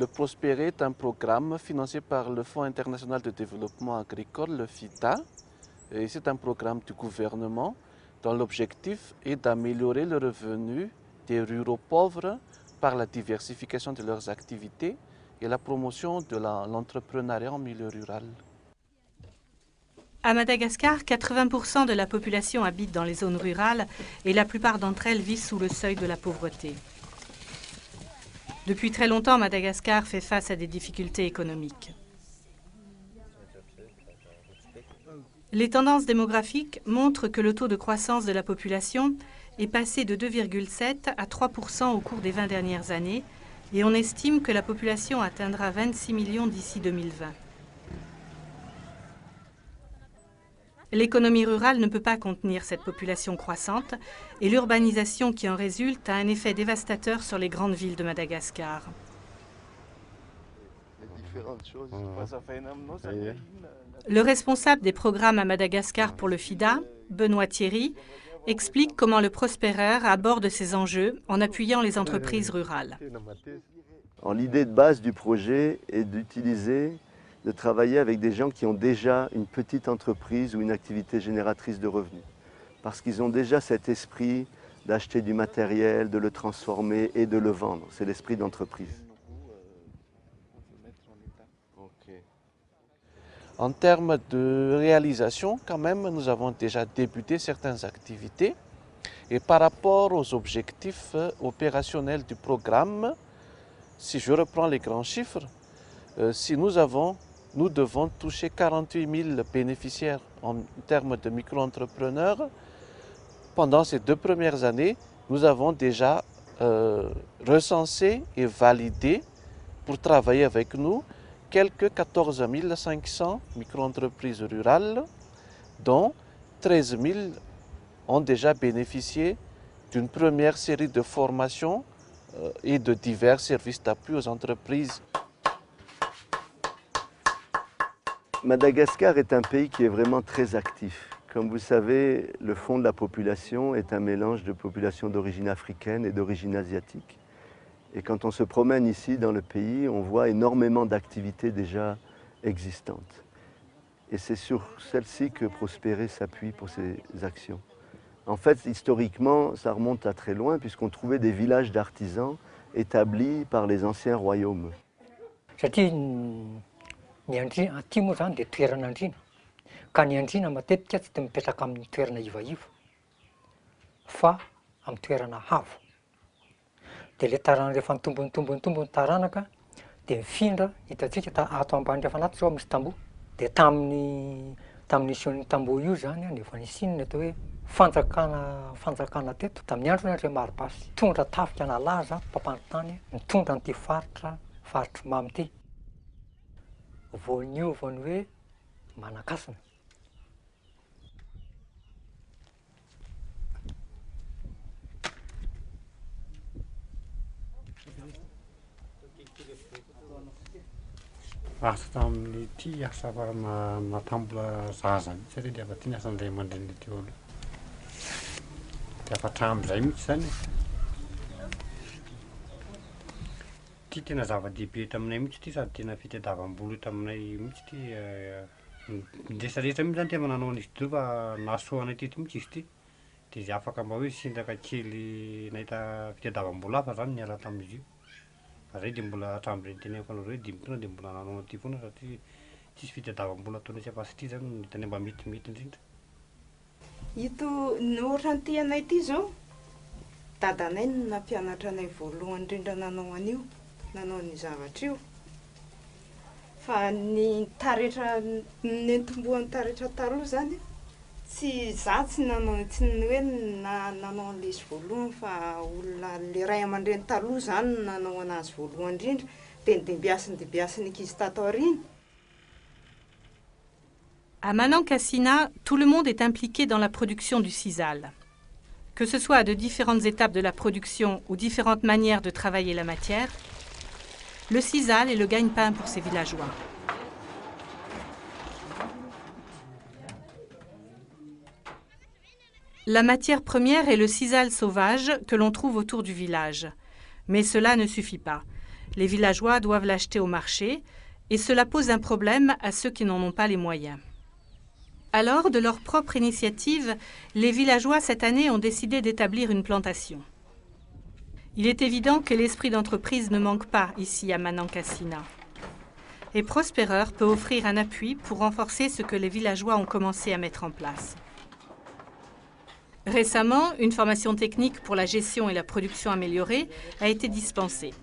Le Prospérer est un programme financé par le Fonds international de développement agricole, le FIDA. Et c'est un programme du gouvernement dont l'objectif est d'améliorer le revenu des ruraux pauvres par la diversification de leurs activités et la promotion de l'entrepreneuriat en milieu rural. À Madagascar, 80% de la population habite dans les zones rurales et la plupart d'entre elles vivent sous le seuil de la pauvreté. Depuis très longtemps, Madagascar fait face à des difficultés économiques. Les tendances démographiques montrent que le taux de croissance de la population est passé de 2,7 à 3% au cours des 20 dernières années et on estime que la population atteindra 26 millions d'ici 2020. L'économie rurale ne peut pas contenir cette population croissante et l'urbanisation qui en résulte a un effet dévastateur sur les grandes villes de Madagascar. Le responsable des programmes à Madagascar pour le FIDA, Benoît Thierry, explique comment le Prospérer aborde ces enjeux en appuyant les entreprises rurales. L'idée de base du projet est de travailler avec des gens qui ont déjà une petite entreprise ou une activité génératrice de revenus. Parce qu'ils ont déjà cet esprit d'acheter du matériel, de le transformer et de le vendre. C'est l'esprit d'entreprise. En termes de réalisation, quand même, nous avons déjà débuté certaines activités. Et par rapport aux objectifs opérationnels du programme, si je reprends les grands chiffres, si nous devons toucher 48 000 bénéficiaires en termes de micro-entrepreneurs. Pendant ces 2 premières années, nous avons déjà recensé et validé pour travailler avec nous quelques 14 500 micro-entreprises rurales, dont 13 000 ont déjà bénéficié d'une première série de formations et de divers services d'appui aux entreprises. Madagascar est un pays qui est vraiment très actif. Comme vous savez, le fond de la population est un mélange de population d'origine africaine et d'origine asiatique. Et quand on se promène ici dans le pays, on voit énormément d'activités déjà existantes. Et c'est sur celle-ci que Prospérer s'appuie pour ses actions. En fait, historiquement, ça remonte à très loin puisqu'on trouvait des villages d'artisans établis par les anciens royaumes. Ny aty moa zany dia toerana andriana. Ka ny andriana matetika tsy dia mipetraka amin'ny toerana ivaiva fa amin'ny toerana avo. Dia ilay taranaka rehefa nitombony taranaka dia mifindra hitantsika ato ambany rehefa anaty zao misy tamboho. Dia tamin'ny isin'ny tamboho io zany dia efa nisinina atao hoe fanjakana teto. Tamin'ny andro André Maribasy tondra tafika nalaza mpampanontany nitondra an'ity faritra mamy ity. Voaniovany hoe Manakasina. Asa tamin'ity asa natambola zaza mihitsy ary dia afa ty ny asan'ilay aman-dreny ty olo. Dia afa hatramin'izay mihitsy zany. Ty tena zava-dehibe taminay mihitsy ty sady tena fitadiavam-bola taminay mihitsy ty. Rehetrarehetra mihitsy zany tena nanao an'izy ity fa nahasoanay teto mihitsy izy ty. Dia izy afaka mba hoe sindraka kely nahita fitadiavam-bola hafa zany niala tamin'izy io. Fa zay dia mbola hatramin'ireny teneniko anareo hoe dimbitona dia mbola nanao an'ity foana satria tsisy fitadiavam-bola ataonay sy afa-sy ity zany no hitany mba metimety indrindra. Ito ohatra an'ity anay ity zao, dadanay no nampianatra anay voalohany indrindra nanao an'io, nanao ny zavatra io. Fa ny taretra nentombohan'ny taretra taloha zany tsy za tsy nanao tsy hoe nanao an'ilay izy voalohany fa olona le ray aman-dreny taloha zany nanao anazy voalohany indrindra dia biasiny ankizy tato aoriana. À Manankasina, tout le monde est impliqué dans la production du sisal. Que ce soit à de différentes étapes de la production ou différentes manières de travailler la matière, le sisal est le gagne-pain pour ces villageois. La matière première est le sisal sauvage que l'on trouve autour du village. Mais cela ne suffit pas. Les villageois doivent l'acheter au marché et cela pose un problème à ceux qui n'en ont pas les moyens. Alors, de leur propre initiative, les villageois cette année ont décidé d'établir une plantation. Il est évident que l'esprit d'entreprise ne manque pas ici à Manankasina. Et Prosperer peut offrir un appui pour renforcer ce que les villageois ont commencé à mettre en place. Récemment, une formation technique pour la gestion et la production améliorée a été dispensée.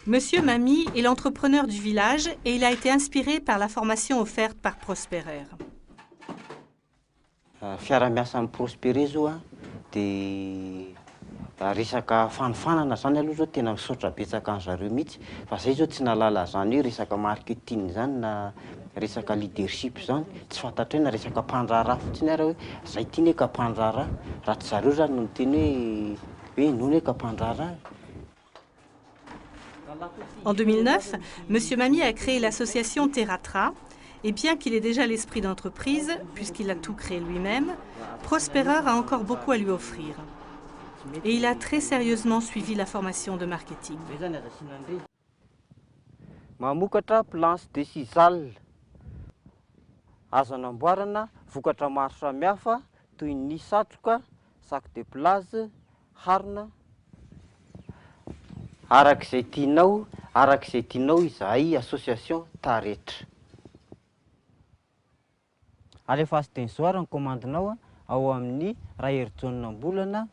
Monsieur Mami est l'entrepreneur du village et il a été inspiré par la formation offerte par Prosperer. Fiara-miasa amin'ny Prosperer zao a dia resaka fanofanana zany aloha zao tena misaotra betsaka an'zareo mihitsy fa zay zao tsy nalala zany hoe resaka marketing zany na resaka leadership zany tsy fantatra hoe na resaka mpandraharaha fotsiny ary hoe zay tiany ka mpandraharaha raha tsy zareo zany no miteny hoe nono ka mpandraharaha. En 2009, M. Mami a créé l'association Terratra et bien qu'il ait déjà l'esprit d'entreprise, puisqu'il a tout créé lui-même, Prosperer a encore beaucoup à lui offrir. Et il a très sérieusement suivi la formation de marketing. Mamokatra planche de sisal azo anamboarana vokatra maro samihafa toy ny satroka, sac de plage, harona. Arak'izay tianao izahay association taretra. Alefa sy teny zao ary ny commandinao ao amin'ny raherjonambolana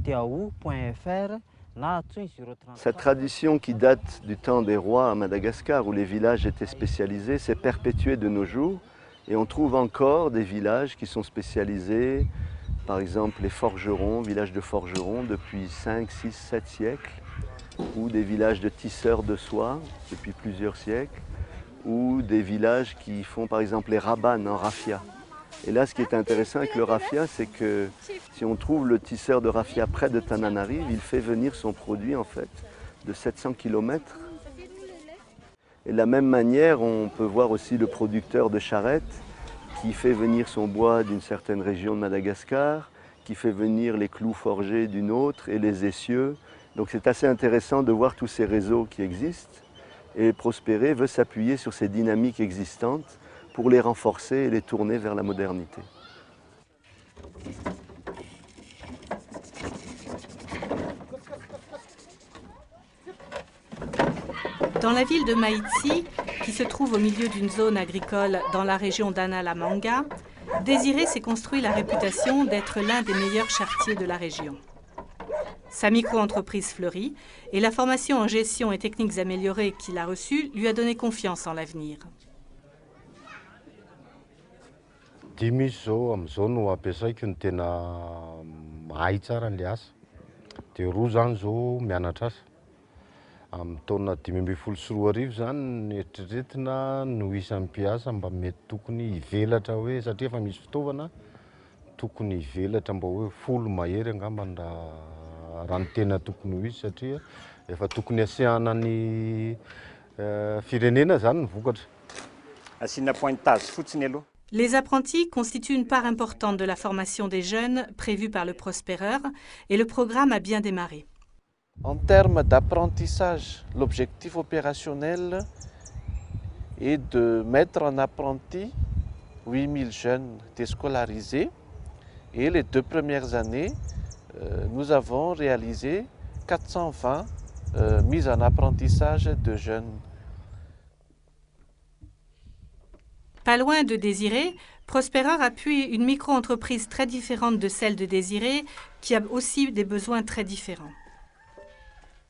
@yahoo.fr na atsoiny 030. Cette tradition qui date du temps des rois à Madagascar où les villages étaient spécialisés s'est perpétuée de nos jours et on trouve encore des villages qui sont spécialisés, par exemple les forgerons, villages de forgerons depuis 5, 6, 7 siècles, ou des villages de tisseurs de soie depuis plusieurs siècles, ou des villages qui font par exemple les rabanes en raffia. Et là, ce qui est intéressant avec le raffia, c'est que si on trouve le tisseur de raffia près de Tananarive, il fait venir son produit en fait de 700 km. Et de la même manière, on peut voir aussi le producteur de charrettes qui fait venir son bois d'une certaine région de Madagascar, qui fait venir les clous forgés d'une autre et les essieux. Donc c'est assez intéressant de voir tous ces réseaux qui existent et Prosperer veut s'appuyer sur ces dynamiques existantes pour les renforcer et les tourner vers la modernité. Dans la ville de Maïtsi, qui se trouve au milieu d'une zone agricole dans la région d'Analamanga, Désiré s'est construit la réputation d'être l'un des meilleurs charretiers de la région. Sa micro-entreprise fleurit et la formation en gestion et techniques améliorées qu'il a reçue lui a donné confiance en l'avenir. Dimy zao amin'izao no ampiasaiko ny tena mahay tsara an'le asa. Dia roa zany zao mianatra asa. Amin'ny taona 2024 zany eritreretina no isan'ny mpiasa mba mety tokony hivelatra hoe satria efa misy fitaovana tokony hivelatra mba hoe folo mahery angambany raha ny tena tokony ho izy satria efa tokony asehana ny firenena zany ny vokatra. Asiana pointage fotsiny aloha. Les apprentis constituent une part importante de la formation des jeunes prévue par le Prosperer et le programme a bien démarré. En termes d'apprentissage, l'objectif opérationnel est de mettre en apprenti 8000 jeunes déscolarisés et les 2 premières années, nous avons réalisé 420 mises en apprentissage de jeunes. Pas loin de Désiré, Prosperer appuie une micro-entreprise très différente de celle de Désiré, qui a aussi des besoins très différents.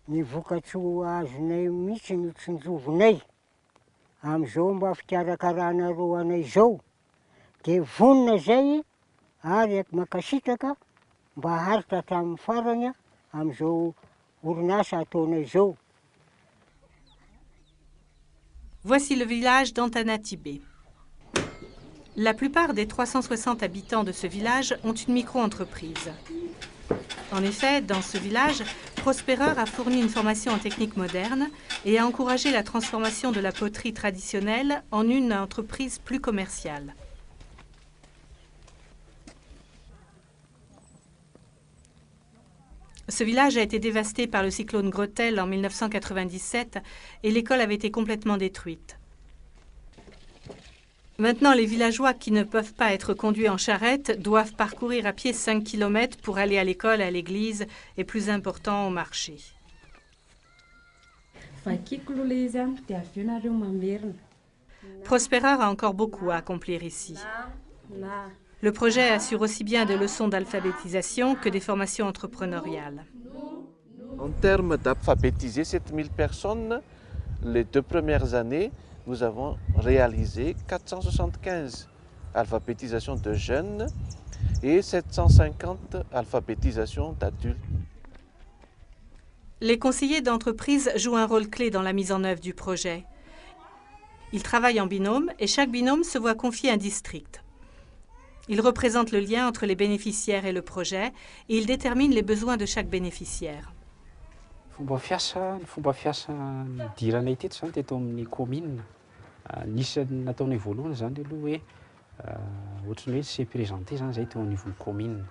Ny vokatsoa azonay mihitsy ny tsinjovinay amin'izao mba fikarakarana roanay zao dia vonona zay ary makasitraka mba haritra hatramin'ny farany amin'izao orinasa ataonay zao. Voici le village d'Antanatibé. La plupart des 360 habitants de ce village ont une micro-entreprise. En effet, dans ce village, Prosperer a fourni une formation en technique moderne et a encouragé la transformation de la poterie traditionnelle en une entreprise plus commerciale. Ce village a été dévasté par le cyclone Gretel en 1997 et l'école avait été complètement détruite. Maintenant, les villageois qui ne peuvent pas être conduits en charrette doivent parcourir à pied 5 km pour aller à l'école, à l'église et, plus important, au marché. Prosperer a encore beaucoup à accomplir ici. Le projet assure aussi bien des leçons d'alphabétisation que des formations entrepreneuriales. En termes d'alphabétiser 7000 personnes, les 2 premières années, nous avons réalisé 475 alphabétisations de jeunes et 750 alphabétisations d'adultes. Les conseillers d'entreprise jouent un rôle clé dans la mise en œuvre du projet. Ils travaillent en binôme et chaque binôme se voit confier un district. Ils représentent le lien entre les bénéficiaires et le projet et ils déterminent les besoins de chaque bénéficiaire. Fomba fiasa nidiranay teto zany teto amin'ny commune. Nisy nataonay voalohany zany aloha hoe ohatrany hoe se présenté zany zay teo anivon'ny commune.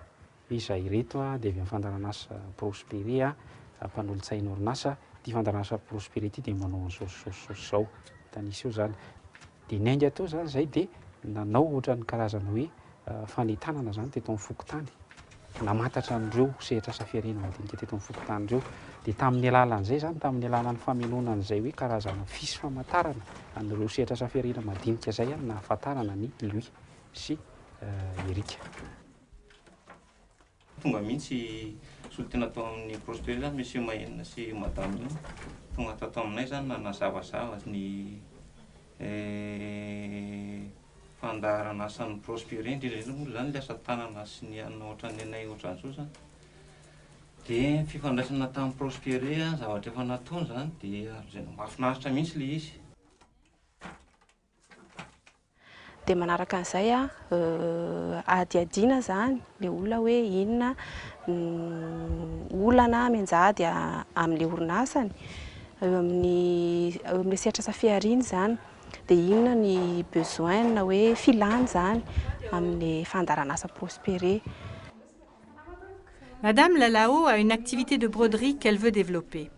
Hoe izahay reto dia avy amin'ny fandaran'asa Prospéré mpanolo-tsaina orinasa, ty fandaran'asa Prospéré ty dia manao an'izao zao. Tanisy eo zany. Dia nainga tao zany zay dia nanao ohatran'ny karazana hoe fanetanana zany teto amin'ny fokotany. Namantatra andreo sehatra asa fiarenana madinika teto amin'ny fokotany ireo. Dia tamin'ny alalan'izay zany, tamin'ny alalan'ny famelonana izay hoe karazana fisy famantarana an'ireo sehatra asa fiarenana madinika izay na ahafantarana ny Louis sy Erika. Tonga mihitsy solotena tao amin'ny Prospéré zany monsieur Mahenina sy madame io. Tonga tato aminay zany nanazavazava ny fandaharana asan'ny Prospéré indrindra moa zany asa tanana sy ny anona ohatran'ny anay ohatran'izao zany. Dia fifandraisana tamin'ny Prospéré zavatra efa nataony zany dia mahafinaritra mihitsy ilay izy. Dia manaraka an'izay adiadiana zany ilay olona hoe inona olana mianjady amin'ilay orinasany eo amin'ny sehatra asa fiariana zany. Dia inona ny besoin na hoe filany zany amin'ny fandaran'asa Prospéré. Madame Lalao a une activité de broderie qu'elle veut développer.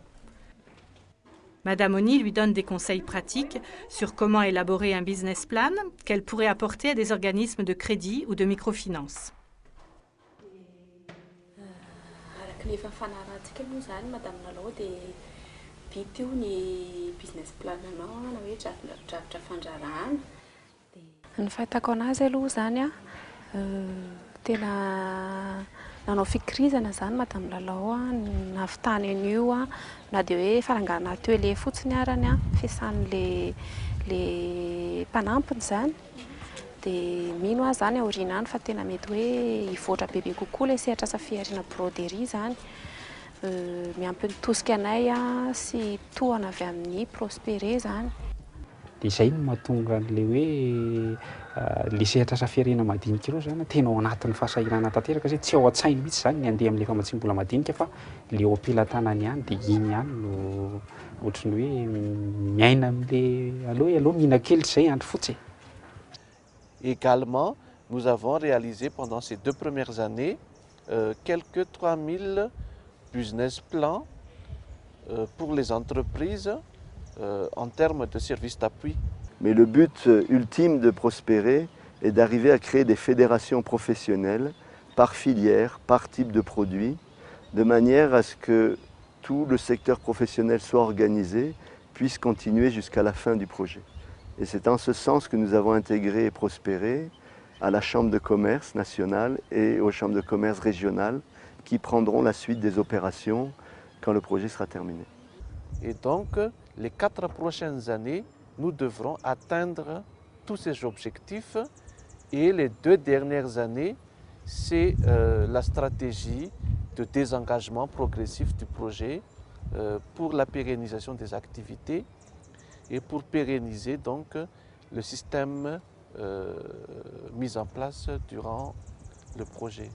Madame Oni lui donne des conseils pratiques sur comment élaborer un business plan qu'elle pourrait apporter à des organismes de crédit ou de microfinance. Ny fahitako anazy aloha zany tena nanao fikirizana zany Madame Lalao nahavitany an'io na dia hoe farangana atelier fotsiny arany fiasan'le mpanampiny zany. Dia mino azy zany aoriana any fa tena mety hoe hivoatra bebe kokoa ilay sehatra asa fiariana broderie zany. Miampy ny tosika anay sy tohana avy amin'ny Prospéré zany. Dia izay no mahatonga an'ilay hoe le sehatra asa fiarenana madinika ireo zany tena ao anatin'ny fahasahiranana tanteraka satria tsy ao an-tsainy mihitsy zany ny andeha amin'ilay famantsim-bola madinika fa le ao am-pelantanany ihany dia iny ihany no ohatrany hoe miaina amin'ilay aloha mihinan-kelitra izay andro fotsy. Également, nous avons réalisé pendant ces 2 premières années quelques 3000 business plans pour les entreprises en termes de services d'appui. Mais le but ultime de Prospéré est d'arriver à créer des fédérations professionnelles par filière, par type de produit, de manière à ce que tout le secteur professionnel soit organisé, puisse continuer jusqu'à la fin du projet. Et c'est en ce sens que nous avons intégré Prospéré à la Chambre de commerce nationale et aux chambres de commerce régionales qui prendront la suite des opérations quand le projet sera terminé. Et donc, les 4 prochaines années, nous devrons atteindre tous ces objectifs. Et les 2 dernières années, c'est la stratégie de désengagement progressif du projet pour la pérennisation des activités et pour pérenniser donc le système mis en place durant le projet.